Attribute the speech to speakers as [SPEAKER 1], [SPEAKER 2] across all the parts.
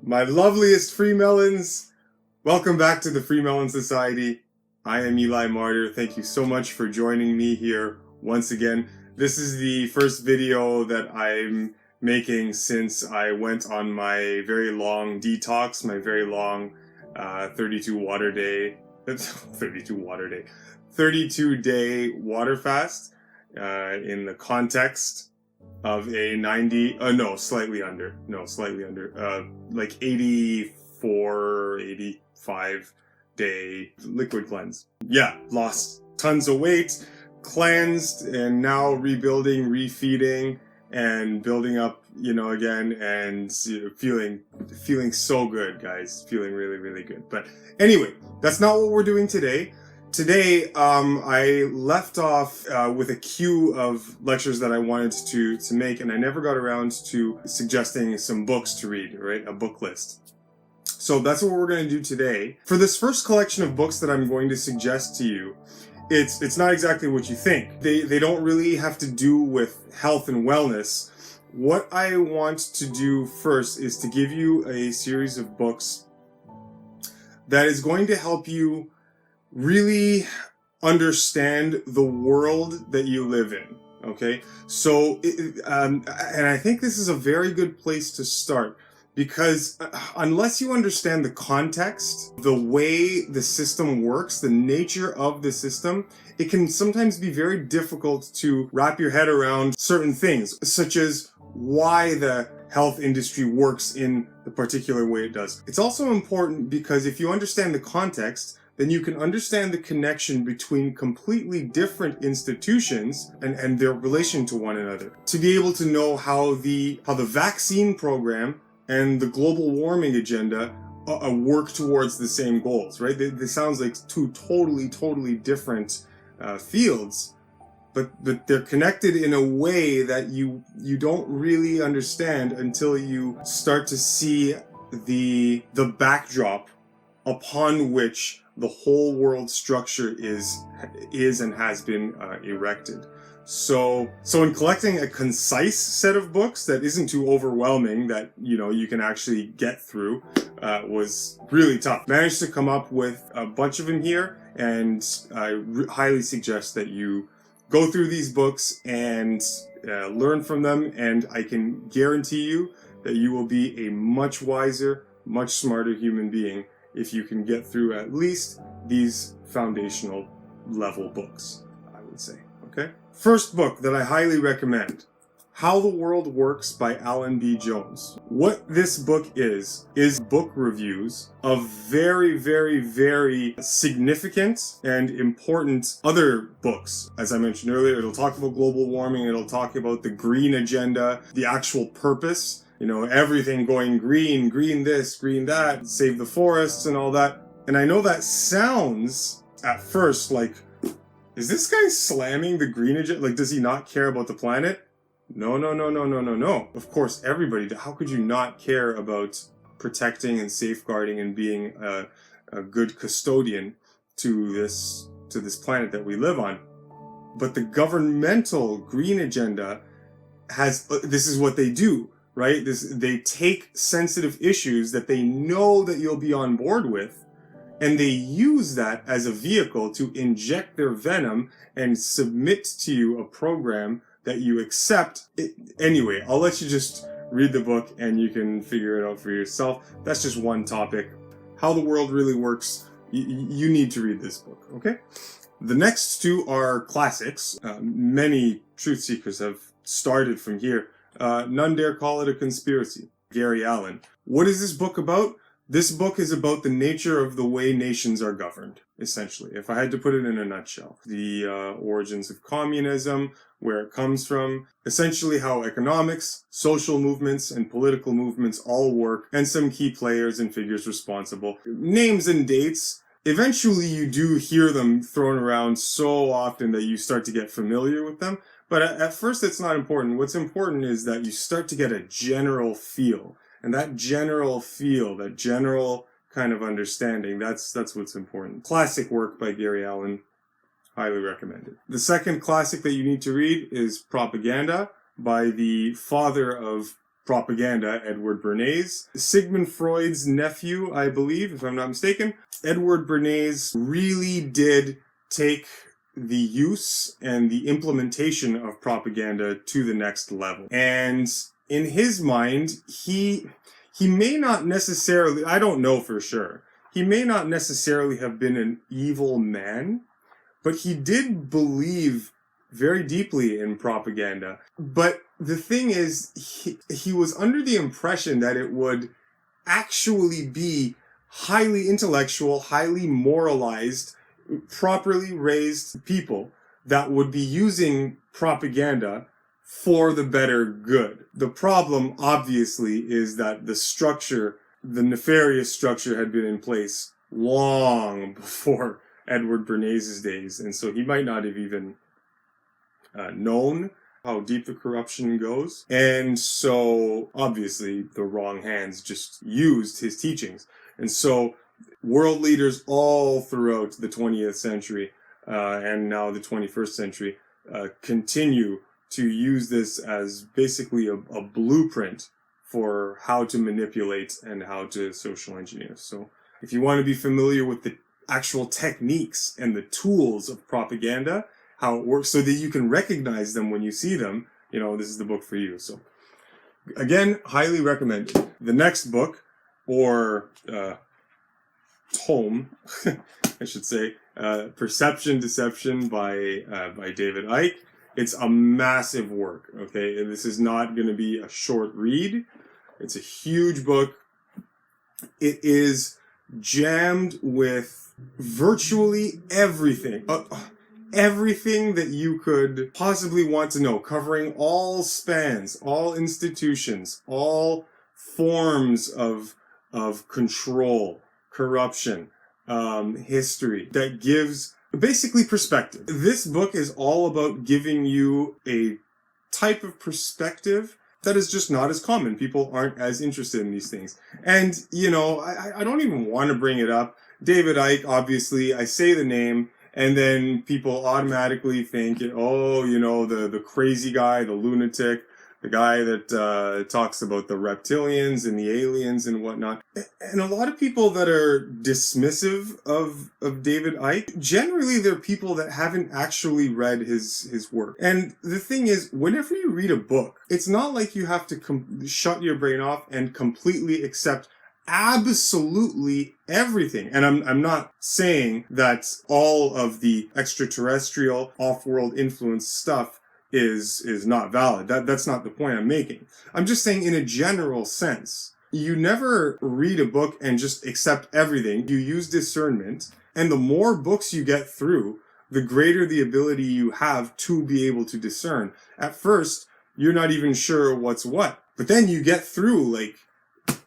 [SPEAKER 1] My loveliest FreeMelons, welcome back to the FreeMelon Society. I am Eli Martyr. Thank you so much for joining me here once again. This is the first video that I'm making since I went on my very long detox, my very long 32 day water fast in the context of a 84, 85 day liquid cleanse. Yeah, lost tons of weight, cleansed, and now rebuilding, refeeding, and building up, again, and feeling so good, guys. Feeling really, really good. But anyway, that's not what we're doing today. Today, I left off with a queue of lectures that I wanted to make, and I never got around to suggesting some books to read, right? A book list. So that's what we're going to do today. For this first collection of books that I'm going to suggest to you, it's not exactly what you think. They don't really have to do with health and wellness. What I want to do first is to give you a series of books that is going to help you really understand the world that you live in, okay? So, and I think this is a very good place to start, because unless you understand the context, the way the system works, the nature of the system, it can sometimes be very difficult to wrap your head around certain things, such as why the health industry works in the particular way it does. It's also important because if you understand the context, then you can understand the connection between completely different institutions and their relation to one another. To be able to know how the vaccine program and the global warming agenda work towards the same goals, right? They sounds like two totally different fields, but they're connected in a way that you don't really understand until you start to see the backdrop upon which the whole world structure is and has been erected. So in collecting a concise set of books that isn't too overwhelming, that you can actually get through, was really tough. Managed to come up with a bunch of them here, and I highly suggest that you go through these books and learn from them, and I can guarantee you that you will be a much wiser, much smarter human being if you can get through at least these foundational level books, I would say, okay? First book that I highly recommend, How the World Works by Alan B. Jones. What this book is book reviews of very, very, very significant and important other books. As I mentioned earlier, it'll talk about global warming, it'll talk about the green agenda, the actual purpose, everything going green, green this, green that, save the forests and all that. And I know that sounds at first like, is this guy slamming the green agenda? Like, does he not care about the planet? No. Of course, everybody, how could you not care about protecting and safeguarding and being a good custodian to this planet that we live on? But the governmental green agenda this is what they do, right? They take sensitive issues that they know that you'll be on board with, and they use that as a vehicle to inject their venom and submit to you a program that you accept. Anyway, I'll let you just read the book and you can figure it out for yourself. That's just one topic. How the World Really Works. You need to read this book, okay? The next two are classics. Many truth seekers have started from here. None Dare Call It a Conspiracy, Gary Allen. What is this book about? This book is about the nature of the way nations are governed, essentially, if I had to put it in a nutshell. The origins of communism, where it comes from, essentially how economics, social movements, and political movements all work, and some key players and figures responsible. Names and dates, eventually you do hear them thrown around so often that you start to get familiar with them, but at first it's not important. What's important is that you start to get a general feel. And that general feel, that general kind of understanding, that's what's important. Classic work by Gary Allen. Highly recommended. The second classic that you need to read is Propaganda by the father of propaganda, Edward Bernays. Sigmund Freud's nephew, I believe, if I'm not mistaken. Edward Bernays really did take the use and the implementation of propaganda to the next level. And in his mind, he may not necessarily, I don't know for sure, he may not necessarily have been an evil man, but he did believe very deeply in propaganda. But the thing is, he was under the impression that it would actually be highly intellectual, highly moralized, properly raised people that would be using propaganda for the better good. The problem, obviously, is that the structure, the nefarious structure, had been in place long before Edward Bernays' days, and so he might not have even known how deep the corruption goes. And so, obviously, the wrong hands just used his teachings. And so, world leaders all throughout the 20th century and now the 21st century continue to use this as basically a blueprint for how to manipulate and how to social engineer. So if you want to be familiar with the actual techniques and the tools of propaganda, how it works, so that you can recognize them when you see them, this is the book for you. So again, highly recommended. The next book, or tome, I should say, Perception Deception by David Icke. It's a massive work, okay? And this is not going to be a short read. It's a huge book. It is jammed with virtually everything. Everything that you could possibly want to know, covering all spans, all institutions, all forms of control, corruption, history, that gives basically perspective. This book is all about giving you a type of perspective that is just not as common. People aren't as interested in these things. And, I don't even want to bring it up. David Icke, obviously, I say the name, and then people automatically think, the crazy guy, the lunatic, the guy that talks about the reptilians and the aliens and whatnot. And a lot of people that are dismissive of David Icke, generally they're people that haven't actually read his work. And the thing is, whenever you read a book, it's not like you have to shut your brain off and completely accept absolutely everything. And I'm not saying that all of the extraterrestrial, off-world influence stuff is not valid. That's not the point I'm making. I'm just saying, in a general sense, you never read a book and just accept everything. You use discernment, and the more books you get through, the greater the ability you have to be able to discern. At first, you're not even sure what's what, but then you get through like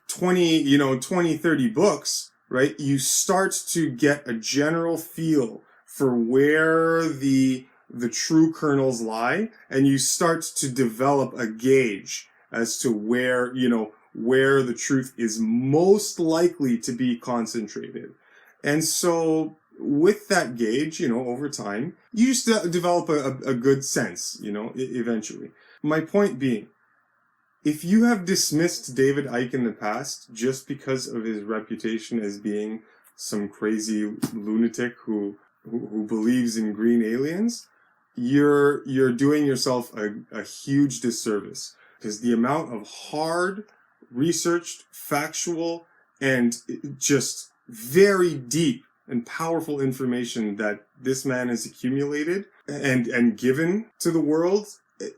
[SPEAKER 1] 20, 30 books, right? You start to get a general feel for where the true kernels lie, and you start to develop a gauge as to where the truth is most likely to be concentrated. And so with that gauge, over time, you just develop a good sense, eventually. My point being, if you have dismissed David Icke in the past just because of his reputation as being some crazy lunatic who believes in green aliens, you're doing yourself a huge disservice, because the amount of hard, researched, factual, and just very deep and powerful information that this man has accumulated and given to the world,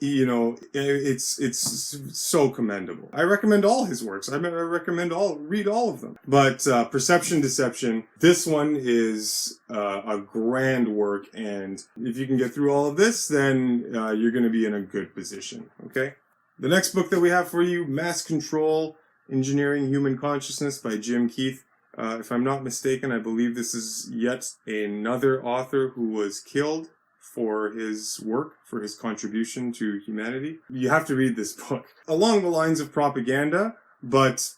[SPEAKER 1] it's so commendable. I recommend all his works. I recommend read all of them. But Perception Deception, this one is a grand work, and if you can get through all of this, then you're going to be in a good position. Okay? The next book that we have for you, Mass Control, Engineering Human Consciousness by Jim Keith. If I'm not mistaken, I believe this is yet another author who was killed for his work, for his contribution to humanity. You have to read this book. Along the lines of propaganda, but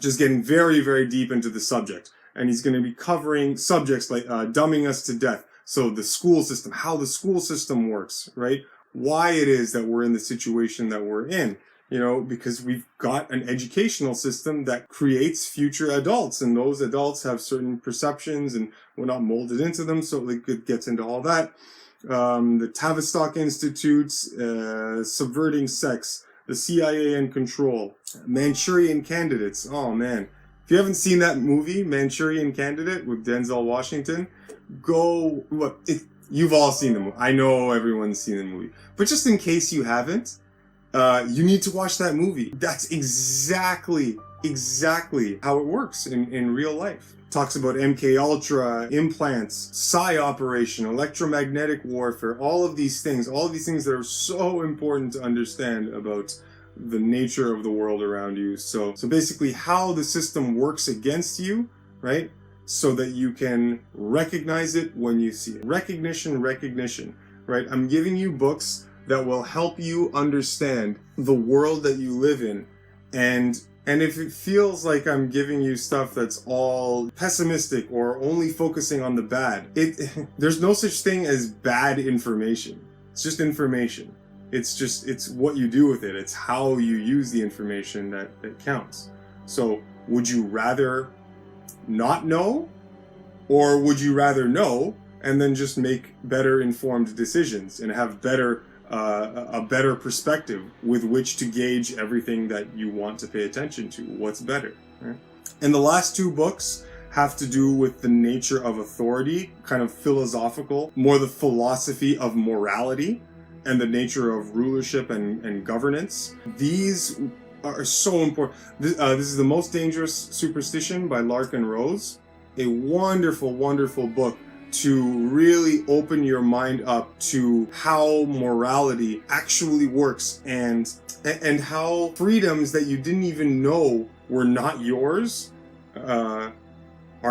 [SPEAKER 1] just getting very, very deep into the subject. And he's going to be covering subjects like dumbing us to death. So the school system, how the school system works, right? Why it is that we're in the situation that we're in. You know, because we've got an educational system that creates future adults, and those adults have certain perceptions, and we're not molded into them, so it gets into all that. The Tavistock Institutes, Subverting Sex, the CIA in Control, Manchurian Candidates. Oh man. If you haven't seen that movie, Manchurian Candidate, with Denzel Washington, you've all seen the movie. I know everyone's seen the movie. But just in case you haven't, you need to watch that movie. That's exactly how it works in real life. Talks about MK Ultra, implants, psi operation, electromagnetic warfare, all of these things that are so important to understand about the nature of the world around you. So basically how the system works against you, right? So that you can recognize it when you see it. Recognition, right? I'm giving you books that will help you understand the world that you live in. And if it feels like I'm giving you stuff that's all pessimistic or only focusing on the bad, there's no such thing as bad information. It's just information. It's what you do with it. It's how you use the information that counts. So would you rather not know, or would you rather know and then just make better informed decisions and have a better perspective with which to gauge everything that you want to pay attention to? What's better, right? And the last two books have to do with the nature of authority, kind of philosophical, more the philosophy of morality and the nature of rulership and governance. These are so important. This is The Most Dangerous Superstition by Larkin Rose. A wonderful, wonderful book to really open your mind up to how morality actually works, and how freedoms that you didn't even know were not yours are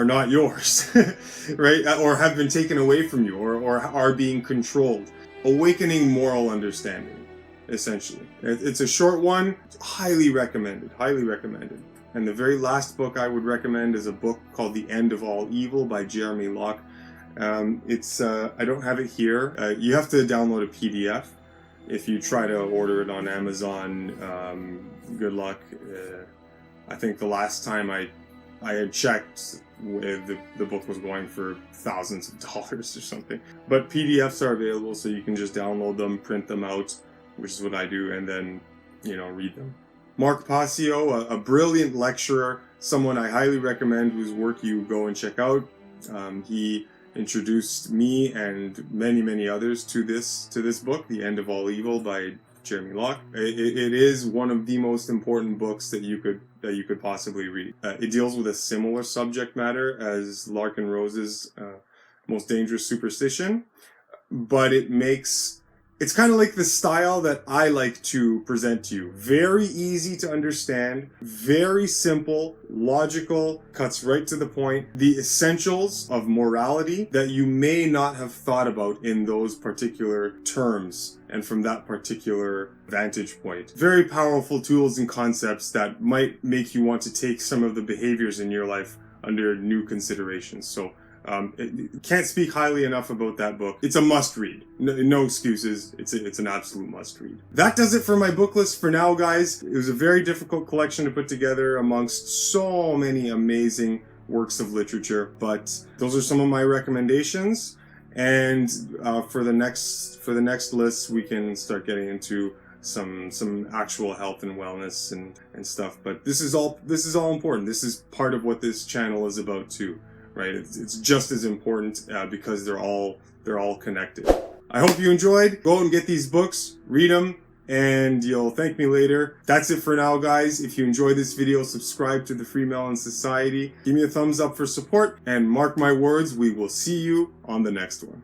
[SPEAKER 1] not yours, right? Or have been taken away from you, or are being controlled. Awakening moral understanding, essentially. It's a short one, highly recommended. And the very last book I would recommend is a book called The End of All Evil by Jeremy Locke. I don't have it here. You have to download a PDF. If you try to order it on Amazon, good luck. I think the last time I had checked, the book was going for thousands of dollars or something. But PDFs are available, so you can just download them, print them out, which is what I do, and then, read them. Mark Passio, a brilliant lecturer, someone I highly recommend, whose work you go and check out. He introduced me and many, many others to this book, The End of All Evil by Jeremy Locke. It is one of the most important books that you could possibly read. It deals with a similar subject matter as Larkin Rose's Most Dangerous Superstition, but it's kind of like the style that I like to present to you. Very easy to understand, very simple, logical, cuts right to the point. The essentials of morality that you may not have thought about in those particular terms and from that particular vantage point. Very powerful tools and concepts that might make you want to take some of the behaviors in your life under new considerations. So can't speak highly enough about that book. It's a must-read. No excuses. It's an absolute must-read. That does it for my book list for now, guys. It was a very difficult collection to put together amongst so many amazing works of literature, but those are some of my recommendations. And for the next list, we can start getting into some actual health and wellness and stuff. But this is all important. This is part of what this channel is about too. Right, it's just as important because they're all connected. I hope you enjoyed. Go and get these books, read them, and you'll thank me later. That's it for now, guys. If you enjoyed this video, subscribe to the FreeMelon Society. Give me a thumbs up for support, and mark my words, we will see you on the next one.